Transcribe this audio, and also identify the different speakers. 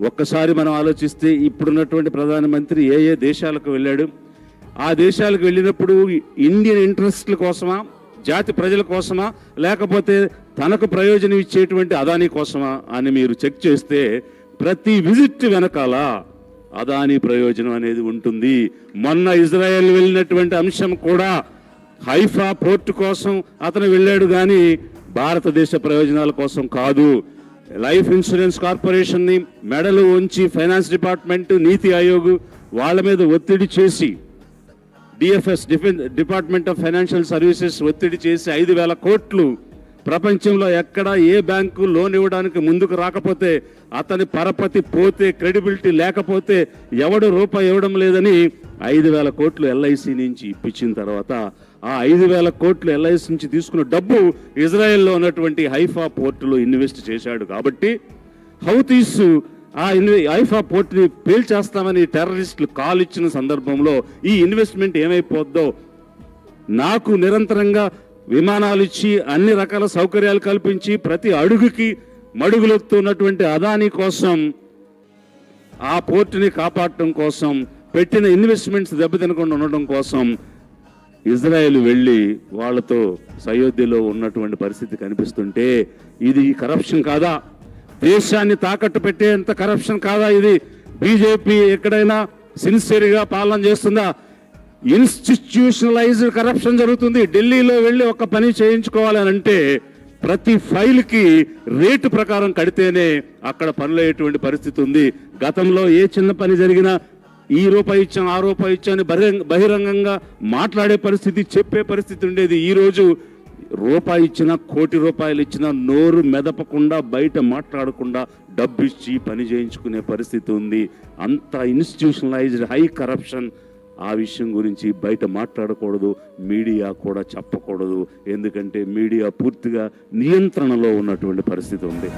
Speaker 1: ఒక్కసారి మనం ఆలోచిస్తే ఇప్పుడున్నటువంటి ప్రధానమంత్రి ఏ ఏ దేశాలకు వెళ్ళాడు, ఆ దేశాలకు వెళ్ళినప్పుడు ఇండియన్ ఇంట్రెస్ట్ల కోసమా, జాతి ప్రజల కోసమా, లేకపోతే తనకు ప్రయోజనం ఇచ్చేటువంటి అదానీ కోసమా అని మీరు చెక్ చేస్తే ప్రతి విజిట్ వెనకాల అదానీ ప్రయోజనం అనేది ఉంటుంది. మొన్న ఇజ్రాయెల్ వెళ్ళినటువంటి అంశం కూడా హైఫా పోర్టు కోసం అతను వెళ్ళాడు, కానీ భారతదేశ ప్రయోజనాల కోసం కాదు. లైఫ్ ఇన్సూరెన్స్ కార్పొరేషన్ని మెడలు ఉంచి ఫైనాన్స్ డిపార్ట్మెంట్, నీతి ఆయోగ్ వాళ్ళ మీద ఒత్తిడి చేసి, DFS department of financial services ఒత్తిడి చేసి 5,000 కోట్లు ప్రపంచంలో ఎక్కడ ఏ బ్యాంకు లోన్ ఇవ్వడానికి ముందుకు రాకపోతే, అతని పరపతి పోతే, క్రెడిబిలిటీ లేకపోతే ఎవడు రూపాయి ఇవ్వడం లేదని 5,000 కోట్లు ఎల్ఐసి నుంచి ఇప్పించిన తర్వాత ఆ 5,000 కోట్లు ఎల్ఐసి నుంచి తీసుకున్న డబ్బు ఇజ్రాయెల్లో ఉన్నటువంటి హైఫా పోర్టులో ఇన్వెస్ట్ చేశాడు. కాబట్టి హౌతీస్ ఆ హైఫా పోర్టుని పేల్చేస్తామని టెర్రరిస్టులు కాల్ ఇచ్చిన సందర్భంలో ఈ ఇన్వెస్ట్మెంట్ ఏమైపోద్దో, నాకు నిరంతరంగా విమానాలు ఇచ్చి అన్ని రకాల సౌకర్యాలు కల్పించి ప్రతి అడుగుకి మడుగులెత్తున్నటువంటి అదానీ కోసం, ఆ పోర్టుని కాపాడటం కోసం, పెట్టిన ఇన్వెస్ట్మెంట్స్ దెబ్బతినకుండా ఉండడం కోసం ఇజ్రాయెల్ వెళ్ళి వాళ్ళతో సయోధ్యలో ఉన్నటువంటి పరిస్థితి కనిపిస్తుంటే ఇది కరప్షన్ కాదా? దేశాన్ని తాకట్టు పెట్టేంత కరప్షన్ కాదా ఇది? బీజేపీ ఎక్కడైనా సిన్సియర్గా పాలన చేస్తుందా? ఇన్స్టిట్యూషనలైజ్డ్ కరప్షన్ జరుగుతుంది. ఢిల్లీలో వెళ్ళి ఒక పని చేయించుకోవాలని అంటే ప్రతి ఫైల్కి రేటు ప్రకారం కడితేనే అక్కడ పనులయ్యేటువంటి పరిస్థితి ఉంది. గతంలో ఏ చిన్న పని జరిగినా ఈ రూపాయి ఇచ్చాం, ఆ రూపాయి ఇచ్చాం అని బహిరంగంగా మాట్లాడే పరిస్థితి, చెప్పే పరిస్థితి ఉండేది. ఈరోజు రూపాయి ఇచ్చినా, కోటి రూపాయలు ఇచ్చినా నోరు మెదపకుండా, బయట మాట్లాడకుండా డబ్బు ఇచ్చి పని చేయించుకునే పరిస్థితి ఉంది. అంత ఇన్స్టిట్యూషనలైజ్డ్ హై కరప్షన్. ఆ విషయం గురించి బయట మాట్లాడకూడదు, మీడియా కూడా చెప్పకూడదు. ఎందుకంటే మీడియా పూర్తిగా నియంత్రణలో ఉన్నటువంటి పరిస్థితి ఉంది.